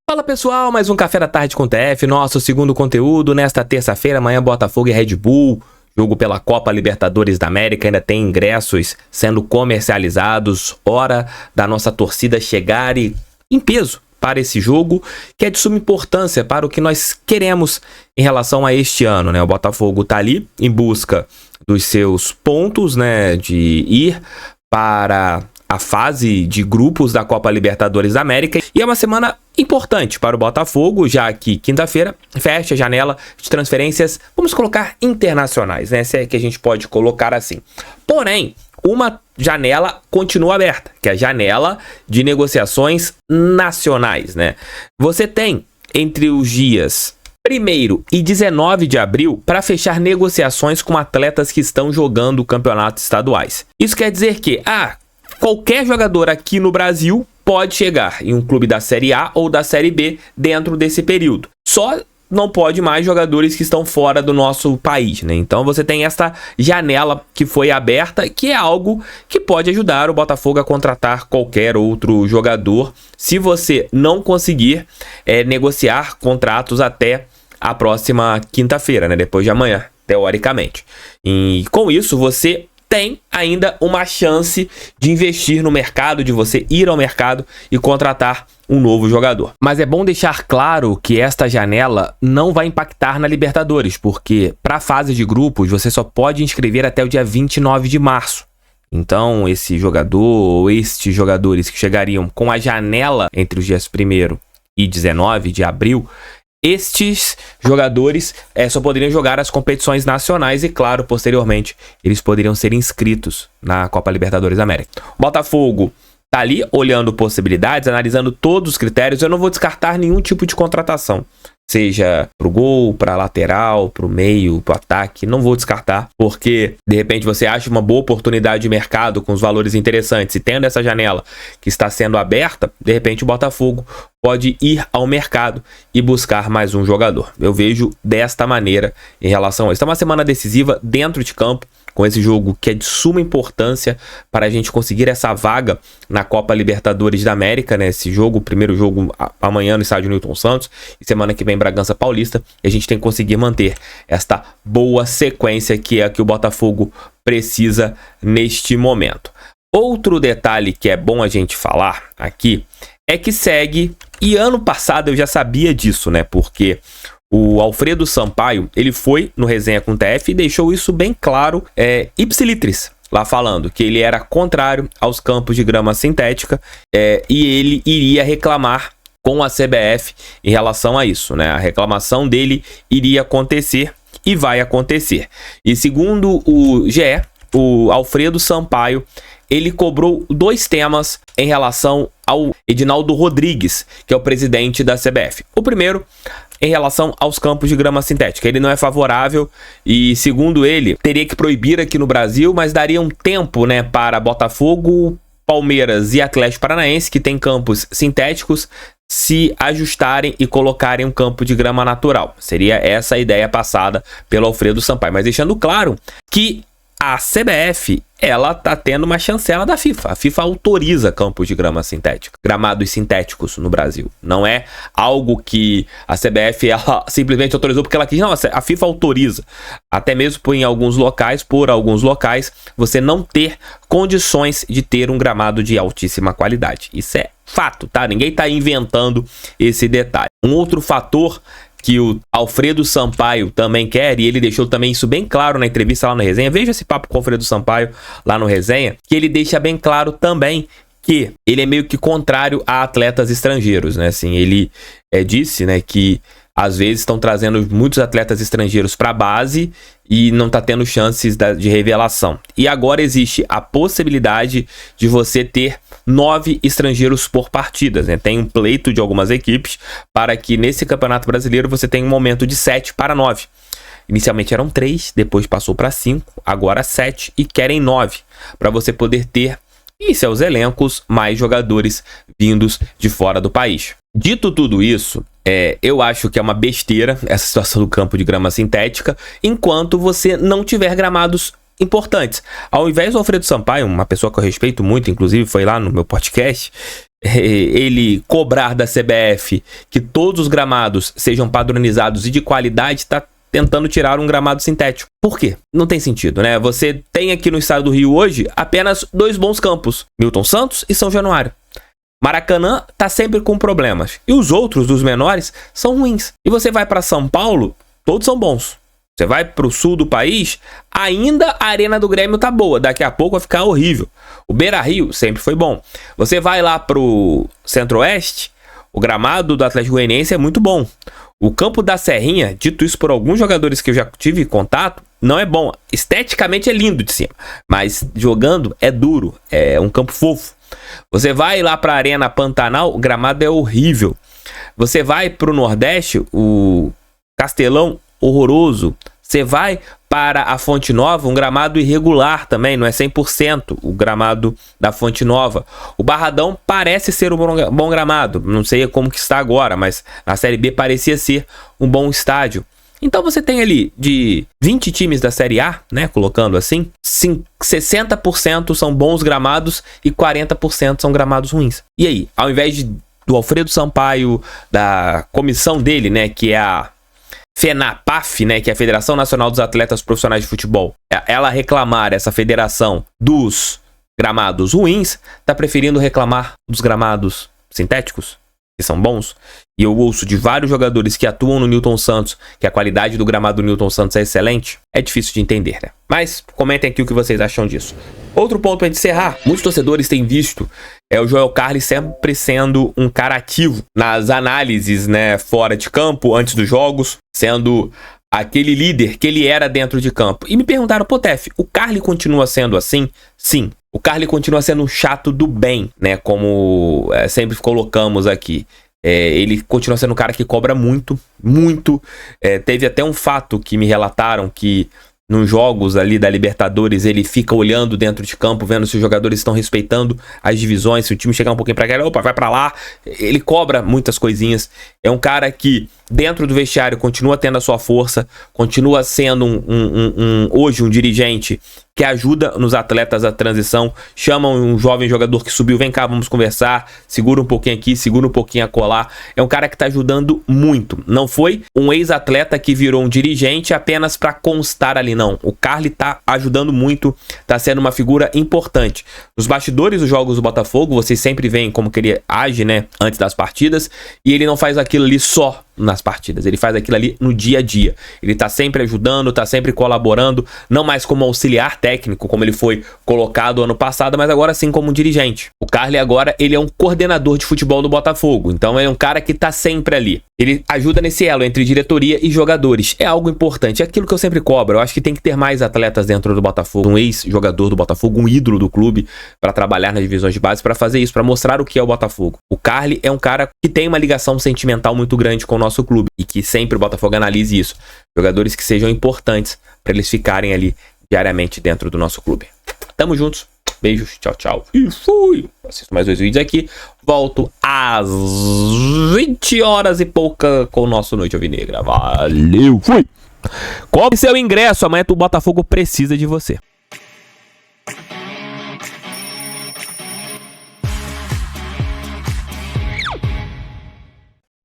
Fala pessoal, mais um Café da Tarde com TF, nosso segundo conteúdo nesta terça-feira. Amanhã Botafogo e Red Bull, jogo pela Copa Libertadores da América, ainda tem ingressos sendo comercializados. Hora da nossa torcida chegar em peso para esse jogo, que é de suma importância para o que nós queremos em relação a este ano, né? O Botafogo tá ali em busca dos seus pontos, né, de ir para a fase de grupos da Copa Libertadores da América, e é uma semana importante para o Botafogo, já que quinta-feira fecha a janela de transferências, vamos colocar internacionais, né, se é que a gente pode colocar assim. Porém, uma janela continua aberta, que é a janela de negociações nacionais, né? Você tem entre os dias 1º e 19 de abril para fechar negociações com atletas que estão jogando campeonatos estaduais. Isso quer dizer que qualquer jogador aqui no Brasil pode chegar em um clube da Série A ou da Série B dentro desse período. Só não pode mais jogadores que estão fora do nosso país, né? Então você tem essa janela que foi aberta, que é algo que pode ajudar o Botafogo a contratar qualquer outro jogador, se você não conseguir negociar contratos até a próxima quinta-feira, né? Depois de amanhã, teoricamente. E com isso você tem ainda uma chance de investir no mercado, de você ir ao mercado e contratar um novo jogador. Mas é bom deixar claro que esta janela não vai impactar na Libertadores, porque para a fase de grupos você só pode inscrever até o dia 29 de março. Então esse jogador ou estes jogadores que chegariam com a janela entre os dias 1º e 19 de abril, estes jogadores só poderiam jogar as competições nacionais e, claro, posteriormente, eles poderiam ser inscritos na Copa Libertadores da América. O Botafogo tá ali olhando possibilidades, analisando todos os critérios. Eu não vou descartar nenhum tipo de contratação, seja pro gol, pra lateral, pro meio, pro ataque. Não vou descartar, porque de repente você acha uma boa oportunidade de mercado com os valores interessantes e tendo essa janela que está sendo aberta, de repente o Botafogo pode ir ao mercado e buscar mais um jogador. Eu vejo desta maneira em relação a isso. É uma semana decisiva dentro de campo, com esse jogo que é de suma importância para a gente conseguir essa vaga na Copa Libertadores da América, né? Esse jogo, o primeiro jogo amanhã no estádio Newton Santos, e semana que vem Bragança Paulista, e a gente tem que conseguir manter esta boa sequência que é a que o Botafogo precisa neste momento. Outro detalhe que é bom a gente falar aqui é que segue, e ano passado eu já sabia disso, né? Porque o Alfredo Sampaio, ele foi no Resenha com TF e deixou isso bem claro, ipsilitris, lá falando que ele era contrário aos campos de grama sintética, e ele iria reclamar com a CBF em relação a isso, né? A reclamação dele iria acontecer e vai acontecer. E segundo o GE, o Alfredo Sampaio, ele cobrou 2 temas em relação ao Edinaldo Rodrigues, que é o presidente da CBF. O primeiro, em relação aos campos de grama sintética. Ele não é favorável e, segundo ele, teria que proibir aqui no Brasil, mas daria um tempo, né, para Botafogo, Palmeiras e Atlético Paranaense, que tem campos sintéticos, se ajustarem e colocarem um campo de grama natural. Seria essa a ideia passada pelo Alfredo Sampaio. Mas deixando claro que a CBF, ela tá tendo uma chancela da FIFA. A FIFA autoriza campos de grama sintética, gramados sintéticos no Brasil. Não é algo que a CBF ela simplesmente autorizou porque ela quis. Não, a FIFA autoriza. Até mesmo por alguns locais, você não ter condições de ter um gramado de altíssima qualidade. Isso é fato, tá? Ninguém tá inventando esse detalhe. Um outro fator que o Alfredo Sampaio também quer, e ele deixou também isso bem claro na entrevista lá no Resenha. Veja esse papo com o Alfredo Sampaio lá no Resenha, que ele deixa bem claro também que ele é meio que contrário a atletas estrangeiros, né? Assim, ele disse, né, que às vezes estão trazendo muitos atletas estrangeiros para a base e não está tendo chances de revelação. E agora existe a possibilidade de você ter 9 estrangeiros por partidas, né? Tem um pleito de algumas equipes para que nesse Campeonato Brasileiro você tenha um momento de 7 para 9. Inicialmente eram 3, depois passou para 5, agora 7 e querem 9, para você poder ter em seus elencos mais jogadores vindos de fora do país. Dito tudo isso, eu acho que é uma besteira essa situação do campo de grama sintética, enquanto você não tiver gramados importantes. Ao invés do Alfredo Sampaio, uma pessoa que eu respeito muito, inclusive foi lá no meu podcast, ele cobrar da CBF que todos os gramados sejam padronizados e de qualidade, tá tentando tirar um gramado sintético. Por quê? Não tem sentido, né? Você tem aqui no estado do Rio hoje apenas 2 bons campos, Newton Santos e São Januário. Maracanã tá sempre com problemas. E os outros, dos menores, são ruins. E você vai para São Paulo, todos são bons. Você vai pro sul do país, ainda a Arena do Grêmio tá boa. Daqui a pouco vai ficar horrível. O Beira-Rio sempre foi bom. Você vai lá pro Centro-Oeste, o gramado do Atlético Goianiense é muito bom. O campo da Serrinha, dito isso por alguns jogadores que eu já tive contato, não é bom. Esteticamente é lindo de cima, mas jogando é duro, é um campo fofo. Você vai lá para a Arena Pantanal, o gramado é horrível. Você vai para o Nordeste, o Castelão, horroroso. Você vai para a Fonte Nova, um gramado irregular também, não é 100% o gramado da Fonte Nova. O Barradão parece ser um bom gramado, não sei como que está agora, mas na Série B parecia ser um bom estádio. Então você tem ali de 20 times da Série A, né, colocando assim, 60% são bons gramados e 40% são gramados ruins. E aí, ao invés do Alfredo Sampaio, da comissão dele, né, que é a FENAPAF, né, que é a Federação Nacional dos Atletas Profissionais de Futebol, ela reclamar, essa federação, dos gramados ruins, tá preferindo reclamar dos gramados sintéticos, que são bons. E eu ouço de vários jogadores que atuam no Newton Santos que a qualidade do gramado do Newton Santos é excelente. É difícil de entender, né? Mas comentem aqui o que vocês acham disso. Outro ponto para encerrar, muitos torcedores têm visto o Joel Carli sempre sendo um cara ativo nas análises, né, fora de campo, antes dos jogos, sendo aquele líder que ele era dentro de campo. E me perguntaram, pô, Tef, o Carli continua sendo assim? Sim, o Carli continua sendo um chato do bem, né, como sempre colocamos aqui. Ele continua sendo um cara que cobra muito, muito. Teve até um fato que me relataram que nos jogos ali da Libertadores, ele fica olhando dentro de campo, vendo se os jogadores estão respeitando as divisões, se o time chegar um pouquinho pra cá, opa, vai pra lá. Ele cobra muitas coisinhas. É um cara que, dentro do vestiário, continua tendo a sua força, continua sendo hoje um dirigente que ajuda nos atletas a transição, chama um jovem jogador que subiu, vem cá, vamos conversar, segura um pouquinho aqui, segura um pouquinho a colar. É um cara que tá ajudando muito. Não foi um ex-atleta que virou um dirigente apenas para constar ali, não. O Carli tá ajudando muito, tá sendo uma figura importante. Nos bastidores dos jogos do Botafogo, vocês sempre veem como que ele age, né, antes das partidas, e ele não faz aquilo ali só nas partidas, ele faz aquilo ali no dia a dia. Ele tá sempre ajudando, tá sempre colaborando, não mais como auxiliar técnico, como ele foi colocado ano passado, mas agora sim como dirigente. O Carli agora, ele é um coordenador de futebol do Botafogo, então ele é um cara que tá sempre ali. Ele ajuda nesse elo entre diretoria e jogadores. É algo importante, é aquilo que eu sempre cobro. Eu acho que tem que ter mais atletas dentro do Botafogo, um ex-jogador do Botafogo, um ídolo do clube, para trabalhar nas divisões de base, para fazer isso, para mostrar o que é o Botafogo. O Carli é um cara que tem uma ligação sentimental muito grande com o nosso clube e que sempre o Botafogo analise isso. Jogadores que sejam importantes para eles ficarem ali diariamente dentro do nosso clube. Tamo juntos. Beijos. Tchau, tchau. E fui. Assisto mais 2 vídeos aqui. Volto às 20 horas e pouca com o nosso Noite Alvinegra. Valeu. Fui. Compre seu ingresso. Amanhã o Botafogo precisa de você.